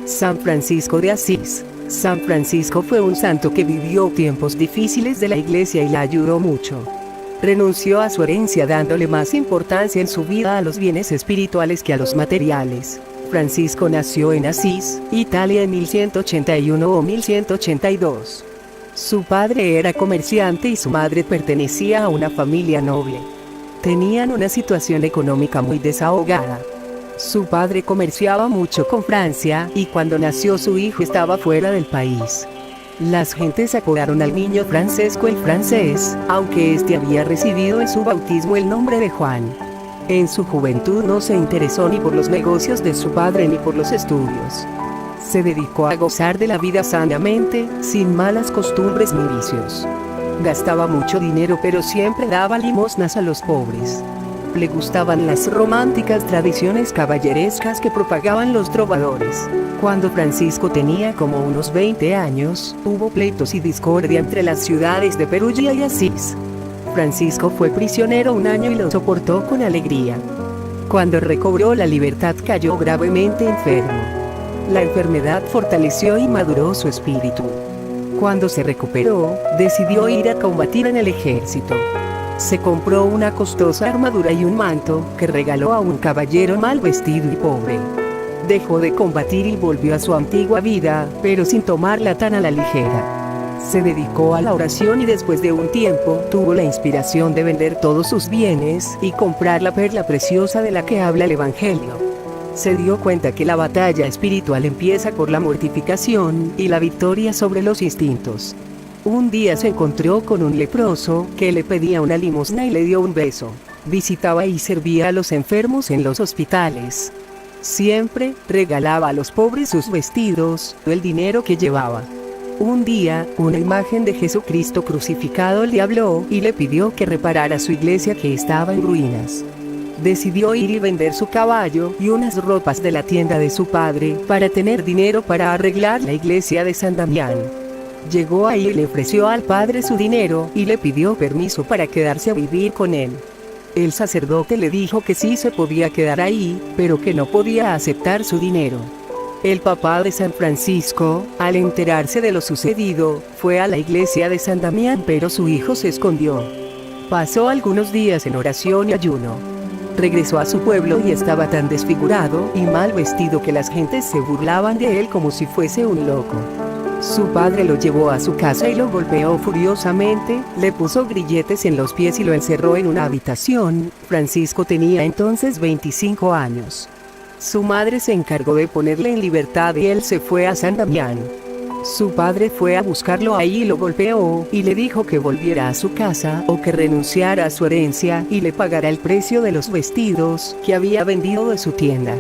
San Francisco de Asís. San Francisco fue un santo que vivió tiempos difíciles de la Iglesia y la ayudó mucho. Renunció a su herencia dándole más importancia en su vida a los bienes espirituales que a los materiales. Francisco nació en Asís, Italia en 1181 o 1182. Su padre era comerciante y su madre pertenecía a una familia noble. Tenían una situación económica muy desahogada. Su padre comerciaba mucho con Francia y cuando nació su hijo estaba fuera del país. Las gentes apodaron al niño Francesco el francés, aunque este había recibido en su bautismo el nombre de Juan. En su juventud no se interesó ni por los negocios de su padre ni por los estudios. Se dedicó a gozar de la vida sanamente, sin malas costumbres ni vicios. Gastaba mucho dinero pero siempre daba limosnas a los pobres. Le gustaban las románticas tradiciones caballerescas que propagaban los trovadores. Cuando Francisco tenía como unos 20 años, hubo pleitos y discordia entre las ciudades de Perugia y Asís. Francisco fue prisionero un año y lo soportó con alegría. Cuando recobró la libertad cayó gravemente enfermo. La enfermedad fortaleció y maduró su espíritu. Cuando se recuperó, decidió ir a combatir en el ejército. Se compró una costosa armadura y un manto, que regaló a un caballero mal vestido y pobre. Dejó de combatir y volvió a su antigua vida, pero sin tomarla tan a la ligera. Se dedicó a la oración y después de un tiempo, tuvo la inspiración de vender todos sus bienes y comprar la perla preciosa de la que habla el Evangelio. Se dio cuenta que la batalla espiritual empieza por la mortificación y la victoria sobre los instintos. Un día se encontró con un leproso que le pedía una limosna y le dio un beso. Visitaba y servía a los enfermos en los hospitales. Siempre regalaba a los pobres sus vestidos, el dinero que llevaba. Un día, una imagen de Jesucristo crucificado le habló y le pidió que reparara su iglesia que estaba en ruinas. Decidió ir y vender su caballo y unas ropas de la tienda de su padre para tener dinero para arreglar la iglesia de San Damián. Llegó ahí y le ofreció al padre su dinero y le pidió permiso para quedarse a vivir con él. El sacerdote le dijo que sí se podía quedar ahí, pero que no podía aceptar su dinero. El papá de San Francisco, al enterarse de lo sucedido, fue a la iglesia de San Damián, pero su hijo se escondió. Pasó algunos días en oración y ayuno. Regresó a su pueblo y estaba tan desfigurado y mal vestido que las gentes se burlaban de él como si fuese un loco. Su padre lo llevó a su casa y lo golpeó furiosamente, le puso grilletes en los pies y lo encerró en una habitación. Francisco tenía entonces 25 años. Su madre se encargó de ponerle en libertad y él se fue a San Damián. Su padre fue a buscarlo ahí y lo golpeó y le dijo que volviera a su casa o que renunciara a su herencia y le pagara el precio de los vestidos que había vendido de su tienda.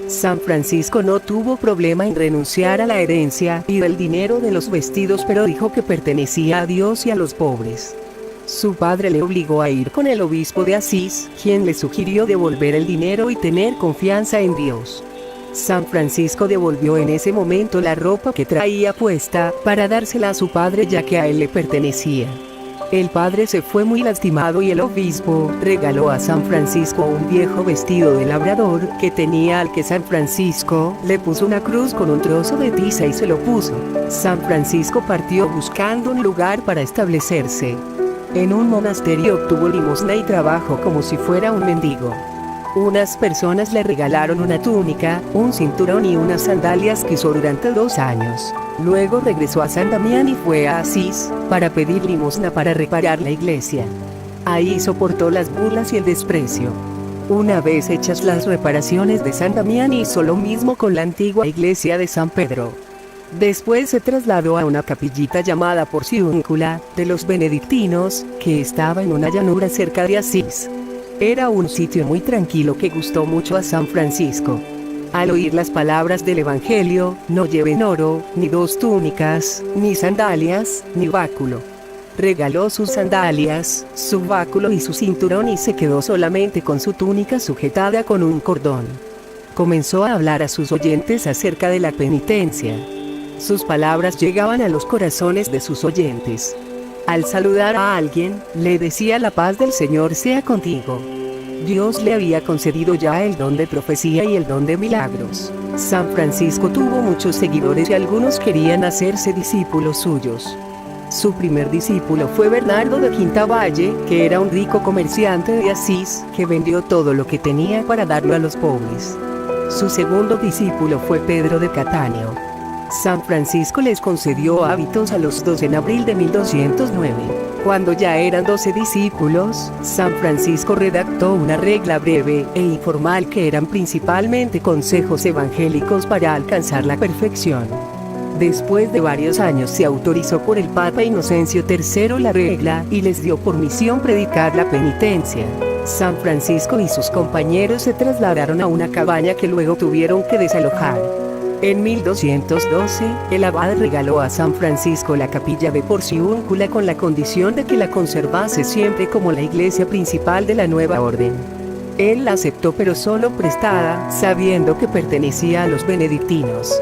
San Francisco no tuvo problema en renunciar a la herencia y del dinero de los vestidos, pero dijo que pertenecía a Dios y a los pobres. Su padre le obligó a ir con el obispo de Asís, quien le sugirió devolver el dinero y tener confianza en Dios. San Francisco devolvió en ese momento la ropa que traía puesta para dársela a su padre, ya que a él le pertenecía. El padre se fue muy lastimado y el obispo regaló a San Francisco un viejo vestido de labrador que tenía, al que San Francisco le puso una cruz con un trozo de tiza y se lo puso. San Francisco partió buscando un lugar para establecerse. En un monasterio obtuvo limosna y trabajo como si fuera un mendigo. Unas personas le regalaron una túnica, un cinturón y unas sandalias que usó durante 2 años. Luego regresó a San Damián y fue a Asís para pedir limosna para reparar la iglesia. Ahí soportó las burlas y el desprecio. Una vez hechas las reparaciones de San Damián, hizo lo mismo con la antigua iglesia de San Pedro. Después se trasladó a una capillita llamada Porciúncula de los benedictinos, que estaba en una llanura cerca de Asís. Era un sitio muy tranquilo que gustó mucho a San Francisco. Al oír las palabras del Evangelio, no lleven oro, ni 2 túnicas, ni sandalias, ni báculo. Regaló sus sandalias, su báculo y su cinturón y se quedó solamente con su túnica sujetada con un cordón. Comenzó a hablar a sus oyentes acerca de la penitencia. Sus palabras llegaban a los corazones de sus oyentes. Al saludar a alguien, le decía: la paz del Señor sea contigo. Dios le había concedido ya el don de profecía y el don de milagros. San Francisco tuvo muchos seguidores y algunos querían hacerse discípulos suyos. Su primer discípulo fue Bernardo de Quintavalle, que era un rico comerciante de Asís, que vendió todo lo que tenía para darlo a los pobres. Su segundo discípulo fue Pedro de Catania. San Francisco les concedió hábitos a los dos en abril de 1209. Cuando ya eran 12 discípulos, San Francisco redactó una regla breve e informal que eran principalmente consejos evangélicos para alcanzar la perfección. Después de varios años se autorizó por el Papa Inocencio III la regla y les dio por misión predicar la penitencia. San Francisco y sus compañeros se trasladaron a una cabaña que luego tuvieron que desalojar. En 1212, el abad regaló a San Francisco la capilla de Porciúncula con la condición de que la conservase siempre como la iglesia principal de la nueva orden. Él la aceptó pero solo prestada, sabiendo que pertenecía a los benedictinos.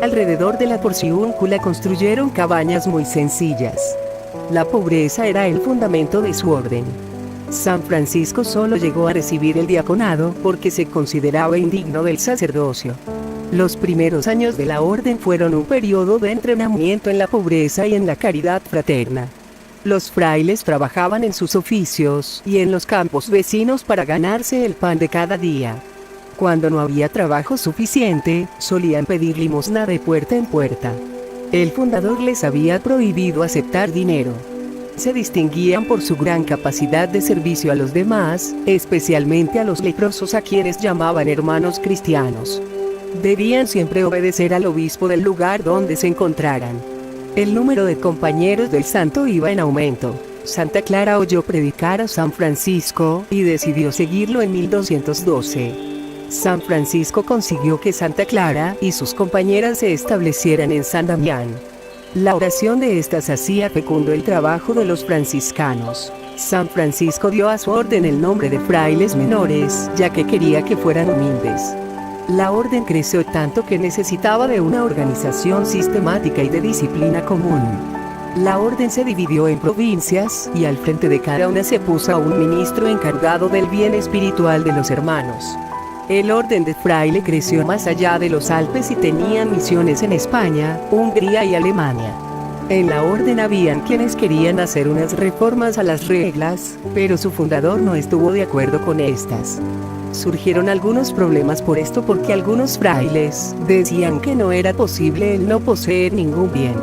Alrededor de la Porciúncula construyeron cabañas muy sencillas. La pobreza era el fundamento de su orden. San Francisco solo llegó a recibir el diaconado porque se consideraba indigno del sacerdocio. Los primeros años de la orden fueron un periodo de entrenamiento en la pobreza y en la caridad fraterna. Los frailes trabajaban en sus oficios y en los campos vecinos para ganarse el pan de cada día. Cuando no había trabajo suficiente, solían pedir limosna de puerta en puerta. El fundador les había prohibido aceptar dinero. Se distinguían por su gran capacidad de servicio a los demás, especialmente a los leprosos a quienes llamaban hermanos cristianos. Debían siempre obedecer al obispo del lugar donde se encontraran. El número de compañeros del santo iba en aumento. Santa Clara oyó predicar a San Francisco y decidió seguirlo en 1212. San Francisco consiguió que Santa Clara y sus compañeras se establecieran en San Damián. La oración de estas hacía fecundo el trabajo de los franciscanos. San Francisco dio a su orden el nombre de frailes menores, ya que quería que fueran humildes. La orden creció tanto que necesitaba de una organización sistemática y de disciplina común. La orden se dividió en provincias, y al frente de cada una se puso a un ministro encargado del bien espiritual de los hermanos. El orden de fraile creció más allá de los Alpes y tenía misiones en España, Hungría y Alemania. En la orden habían quienes querían hacer unas reformas a las reglas, pero su fundador no estuvo de acuerdo con estas. Surgieron algunos problemas por esto porque algunos frailes decían que no era posible el no poseer ningún bien.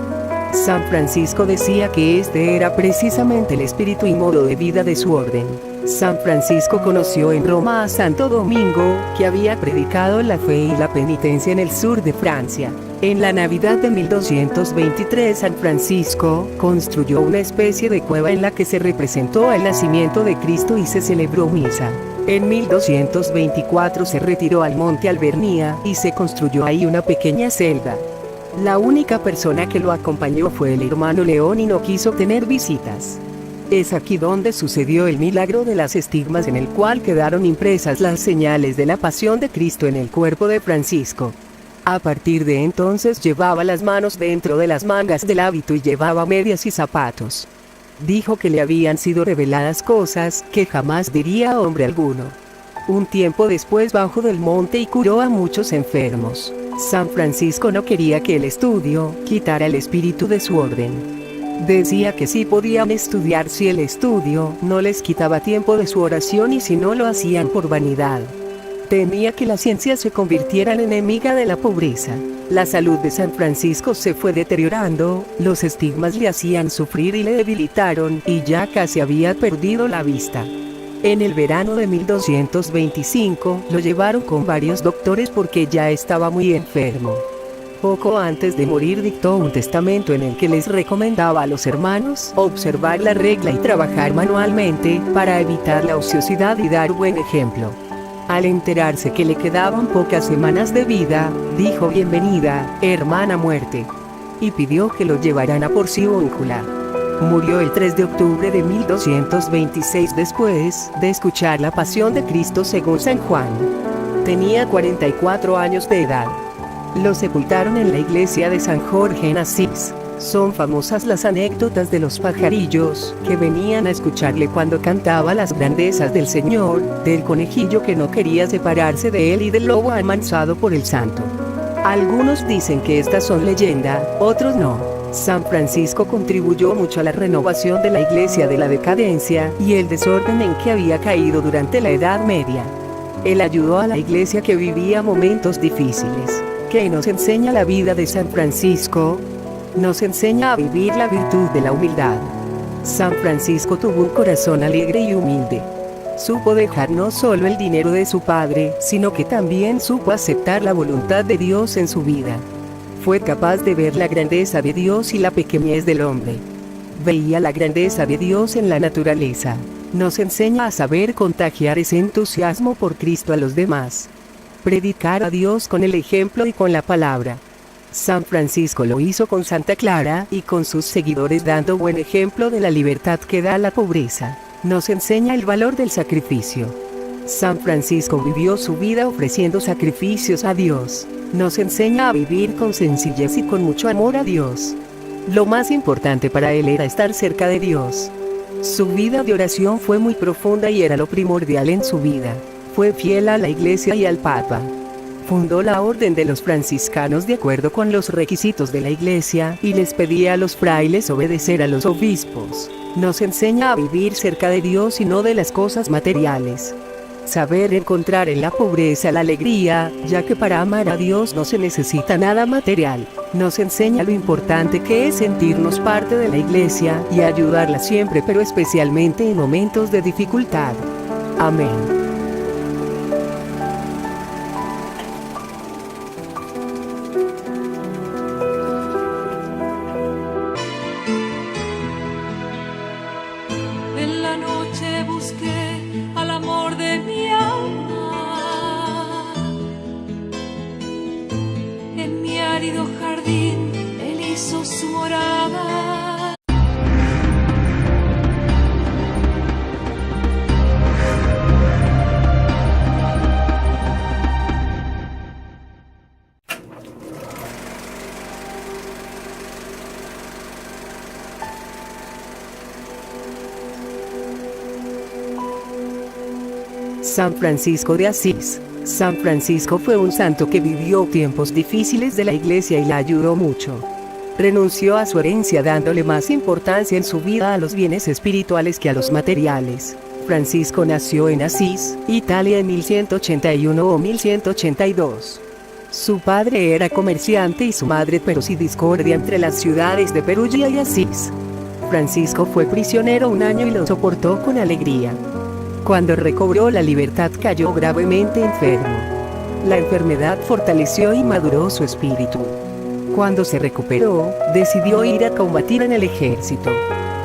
San Francisco decía que este era precisamente el espíritu y modo de vida de su orden. San Francisco conoció en Roma a Santo Domingo, que había predicado la fe y la penitencia en el sur de Francia. En la Navidad de 1223 San Francisco construyó una especie de cueva en la que se representó el nacimiento de Cristo y se celebró misa. En 1224 se retiró al monte Alvernía y se construyó ahí una pequeña celda. La única persona que lo acompañó fue el hermano León y no quiso tener visitas. Es aquí donde sucedió el milagro de las estigmas en el cual quedaron impresas las señales de la pasión de Cristo en el cuerpo de Francisco. A partir de entonces llevaba las manos dentro de las mangas del hábito y llevaba medias y zapatos. Dijo que le habían sido reveladas cosas que jamás diría a hombre alguno. Un tiempo después bajó del monte y curó a muchos enfermos. San Francisco no quería que el estudio quitara el espíritu de su orden. Decía que sí podían estudiar si el estudio no les quitaba tiempo de su oración y si no lo hacían por vanidad. Temía que la ciencia se convirtiera en enemiga de la pobreza. La salud de San Francisco se fue deteriorando, los estigmas le hacían sufrir y le debilitaron, y ya casi había perdido la vista. En el verano de 1225, lo llevaron con varios doctores porque ya estaba muy enfermo. Poco antes de morir dictó un testamento en el que les recomendaba a los hermanos observar la regla y trabajar manualmente para evitar la ociosidad y dar buen ejemplo. Al enterarse que le quedaban pocas semanas de vida, dijo: "Bienvenida, hermana muerte", y pidió que lo llevaran a Porciúncula. Murió el 3 de octubre de 1226 después de escuchar la pasión de Cristo según San Juan. Tenía 44 años de edad. Lo sepultaron en la iglesia de San Jorge en Asís. Son famosas las anécdotas de los pajarillos, que venían a escucharle cuando cantaba las grandezas del Señor, del conejillo que no quería separarse de él y del lobo amansado por el santo. Algunos dicen que estas son leyenda, otros no. San Francisco contribuyó mucho a la renovación de la iglesia de la decadencia y el desorden en que había caído durante la Edad Media. Él ayudó a la iglesia que vivía momentos difíciles. ¿Qué nos enseña la vida de San Francisco? Nos enseña a vivir la virtud de la humildad. San Francisco tuvo un corazón alegre y humilde. Supo dejar no solo el dinero de su padre, sino que también supo aceptar la voluntad de Dios en su vida. Fue capaz de ver la grandeza de Dios y la pequeñez del hombre. Veía la grandeza de Dios en la naturaleza. Nos enseña a saber contagiar ese entusiasmo por Cristo a los demás. Predicar a Dios con el ejemplo y con la palabra. San Francisco lo hizo con Santa Clara y con sus seguidores, dando buen ejemplo de la libertad que da la pobreza. Nos enseña el valor del sacrificio. San Francisco vivió su vida ofreciendo sacrificios a Dios. Nos enseña a vivir con sencillez y con mucho amor a Dios. Lo más importante para él era estar cerca de Dios. Su vida de oración fue muy profunda y era lo primordial en su vida. Fue fiel a la Iglesia y al Papa. Fundó la Orden de los Franciscanos de acuerdo con los requisitos de la Iglesia y les pedía a los frailes obedecer a los obispos. Nos enseña a vivir cerca de Dios y no de las cosas materiales. Saber encontrar en la pobreza la alegría, ya que para amar a Dios no se necesita nada material. Nos enseña lo importante que es sentirnos parte de la Iglesia y ayudarla siempre, pero especialmente en momentos de dificultad. Amén. En la noche busqué al amor de mi alma. En mi árido jardín él hizo su morada. San Francisco de Asís. San Francisco fue un santo que vivió tiempos difíciles de la Iglesia y la ayudó mucho. Renunció a su herencia dándole más importancia en su vida a los bienes espirituales que a los materiales. Francisco nació en Asís, Italia en 1181 o 1182. Su padre era comerciante y su madre sí discordia entre las ciudades de Perugia y Asís. Francisco fue prisionero un año y lo soportó con alegría. Cuando recobró la libertad cayó gravemente enfermo. La enfermedad fortaleció y maduró su espíritu. Cuando se recuperó, decidió ir a combatir en el ejército.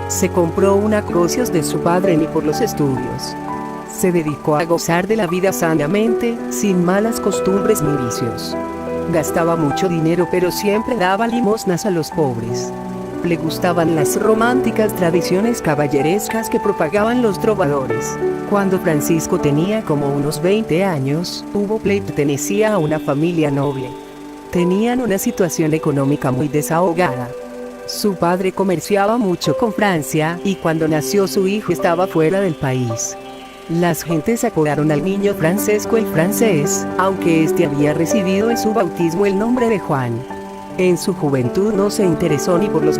Se compró una crocios de su padre ni por los estudios. Se dedicó a gozar de la vida sanamente, sin malas costumbres ni vicios. Gastaba mucho dinero pero siempre daba limosnas a los pobres. Le gustaban las románticas tradiciones caballerescas que propagaban los trovadores. Cuando Francisco tenía como unos 20 años, hubo pleito. Pertenecía a una familia noble. Tenían una situación económica muy desahogada. Su padre comerciaba mucho con Francia y cuando nació su hijo estaba fuera del país. Las gentes apodaron al niño Francesco el francés, aunque este había recibido en su bautismo el nombre de Juan. En su juventud no se interesó ni por los